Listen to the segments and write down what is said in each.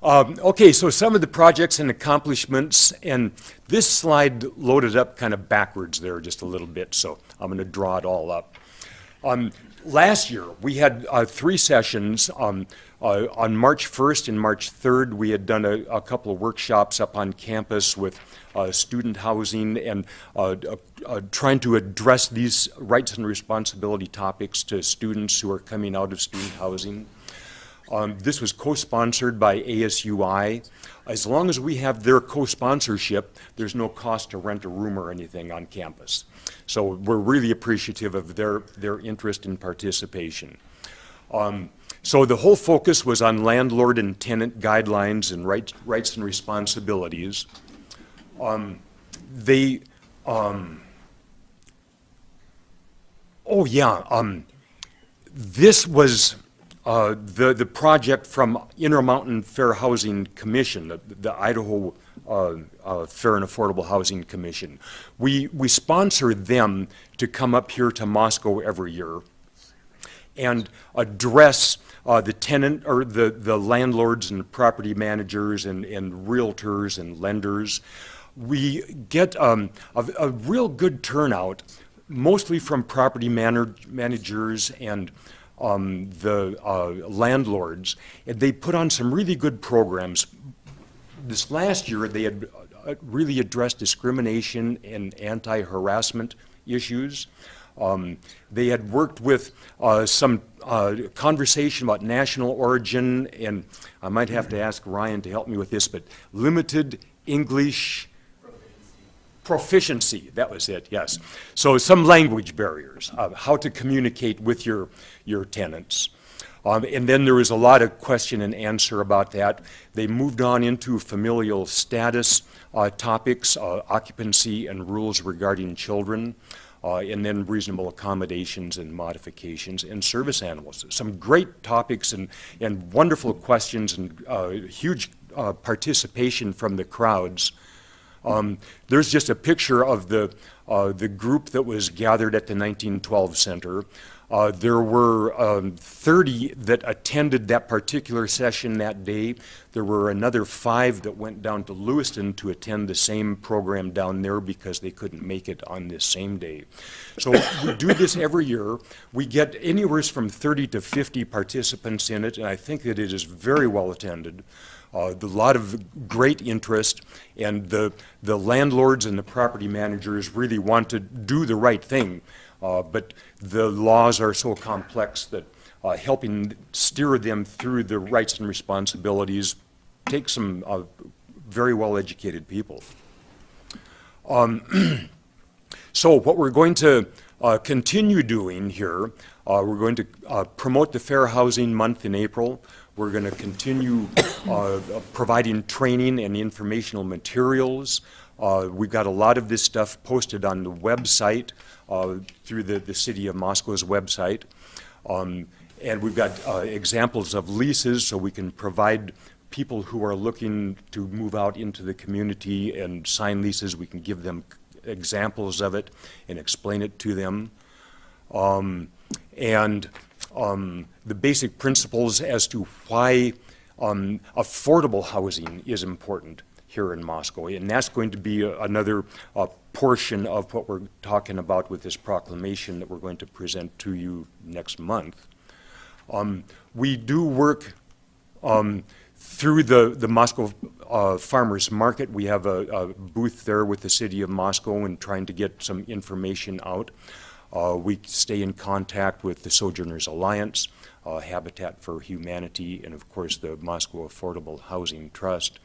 Okay, so some of the projects and accomplishments, and this slide loaded up kind of backwards there just a little bit, so I'm going to draw it all up. Last year, we had 3 sessions. On March 1st and March 3rd, we had done a couple of workshops up on campus with student housing and trying to address these rights and responsibility topics to students who are coming out of student housing. This was co-sponsored by ASUI. As long as we have their co-sponsorship, there's no cost to rent a room or anything on campus. So we're really appreciative of their interest and participation. So the whole focus was on landlord and tenant guidelines and rights and responsibilities. This was the project from Intermountain Fair Housing Commission, the Idaho Fair and Affordable Housing Commission. We sponsor them to come up here to Moscow every year and address the tenant or the landlords and property managers and realtors and lenders. We get a real good turnout, mostly from property managers and the landlords, and they put on some really good programs. This last year, they had really addressed discrimination and anti-harassment issues. They had worked with some conversation about national origin, and I might have to ask Ryan to help me with this, but limited English proficiency, that was it, yes. So some language barriers, how to communicate with your tenants. And then there was a lot of question and answer about that. They moved on into familial status topics, occupancy and rules regarding children, and then reasonable accommodations and modifications and service animals. Some great topics and wonderful questions and huge participation from the crowds. There's just a picture of the group that was gathered at the 1912 Center. There were 30 that attended that particular session that day. There were another 5 that went down to Lewiston to attend the same program down there because they couldn't make it on this same day. So we do this every year. We get anywhere from 30 to 50 participants in it, and I think that it is very well attended. A lot of great interest, and the landlords and the property managers really want to do the right thing, but the laws are so complex that helping steer them through the rights and responsibilities takes some very well-educated people. So what we're going to continue doing here, we're going to promote the Fair Housing Month in April. We're going to continue providing training and informational materials. We've got a lot of this stuff posted on the website through the City of Moscow's website. And we've got examples of leases so we can provide people who are looking to move out into the community and sign leases. We can give them examples of it and explain it to them. The basic principles as to why affordable housing is important here in Moscow. And that's going to be another portion of what we're talking about with this proclamation that we're going to present to you next month. We do work through the Moscow Farmers Market. We have a booth there with the City of Moscow and trying to get some information out. We stay in contact with the Sojourners Alliance, Habitat for Humanity, and of course the Moscow Affordable Housing Trust.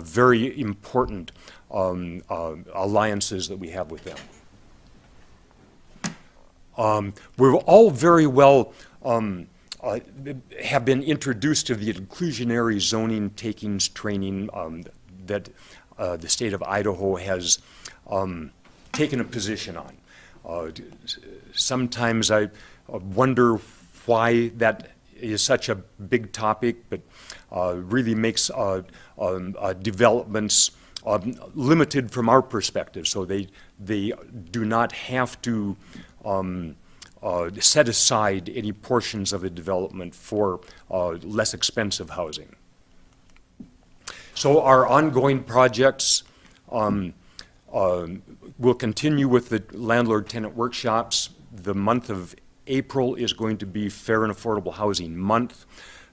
Very important alliances that we have with them. We're all very well have been introduced to the inclusionary zoning takings training that the state of Idaho has taken a position on. Sometimes I wonder why that is such a big topic, but really makes developments limited from our perspective. So they do not have to set aside any portions of a development for less expensive housing. So our ongoing projects will continue with the landlord-tenant workshops. The month of April is going to be Fair and Affordable Housing Month.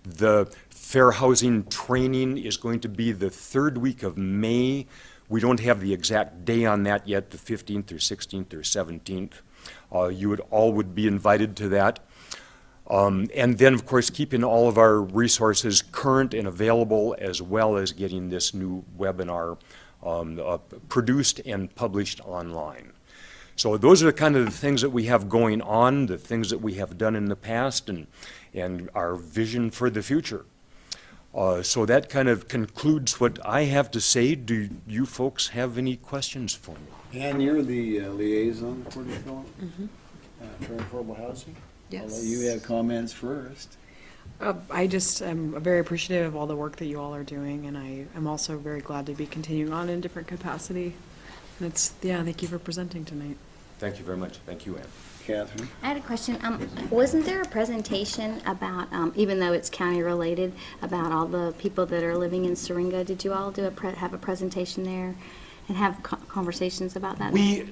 The fair housing training is going to be the third week of May. We don't have the exact day on that yet, the 15th or 16th or 17th. You would be invited to that. And then, of course, keeping all of our resources current and available, as well as getting this new webinar produced and published online. So those are kind of the things that we have going on, the things that we have done in the past, and our vision for the future. So that kind of concludes what I have to say. Do you folks have any questions for me? And you're the liaison for development, for affordable housing? Yes. I'll let you have comments first. I just am very appreciative of all the work that you all are doing, and I am also very glad to be continuing on in different capacity. And thank you for presenting tonight. Thank you very much. Thank you, Ann. Catherine? I had a question. Wasn't there a presentation about, even though it's county related, about all the people that are living in Syringa? Did you all have a presentation there and have conversations about that? We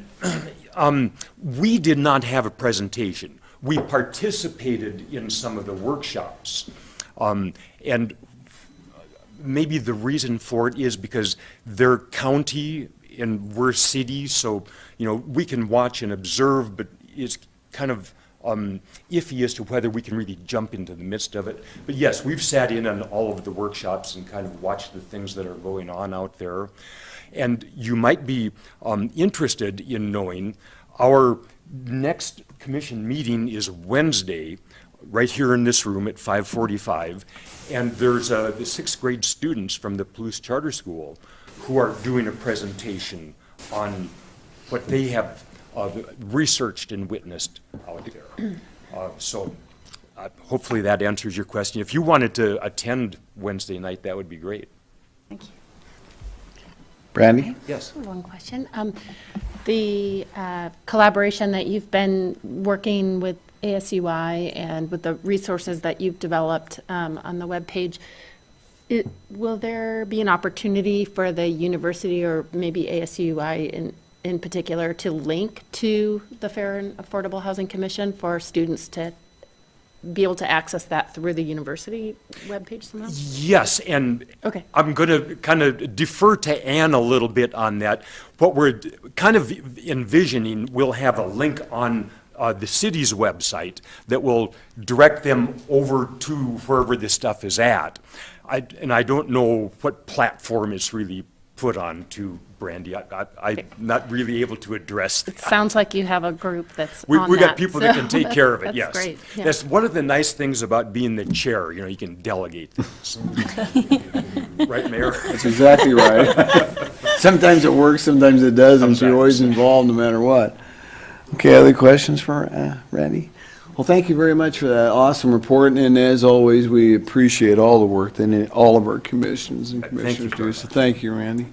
did not have a presentation. We participated in some of the workshops. And maybe the reason for it is because they're county and we're city, so, we can watch and observe, but it's kind of iffy as to whether we can really jump into the midst of it. But yes, we've sat in on all of the workshops and kind of watched the things that are going on out there. And you might be interested in knowing our next commission meeting is Wednesday, right here in this room at 5:45. And there's the sixth grade students from the Palouse Charter School who are doing a presentation on what they have researched and witnessed out there. So hopefully that answers your question. If you wanted to attend Wednesday night, that would be great. Thank you. Brandy? Yes. One question. The collaboration that you've been working with ASUI and with the resources that you've developed on the webpage, will there be an opportunity for the university or maybe ASUI in particular to link to the Fair and Affordable Housing Commission for students to be able to access that through the university webpage somehow? Yes, and Okay. I'm going to kind of defer to Ann a little bit on that. What we're kind of envisioning, we'll have a link on the city's website that will direct them over to wherever this stuff is at. I don't know what platform it's really put on to, Brandy. I'm not really able to address that. Sounds like you have a group that's We on got that, people so that can take care of it, that's yes. great, yeah. That's one of the nice things about being the chair, you can delegate things. Right, Mayor? That's exactly right. Sometimes it works, sometimes it doesn't, so you're always involved no matter what. Okay, other questions for Randy? Well, thank you very much for that awesome report, and as always, we appreciate all the work that all of our commissions and Thank you commissioners very do, so thank you, Randy.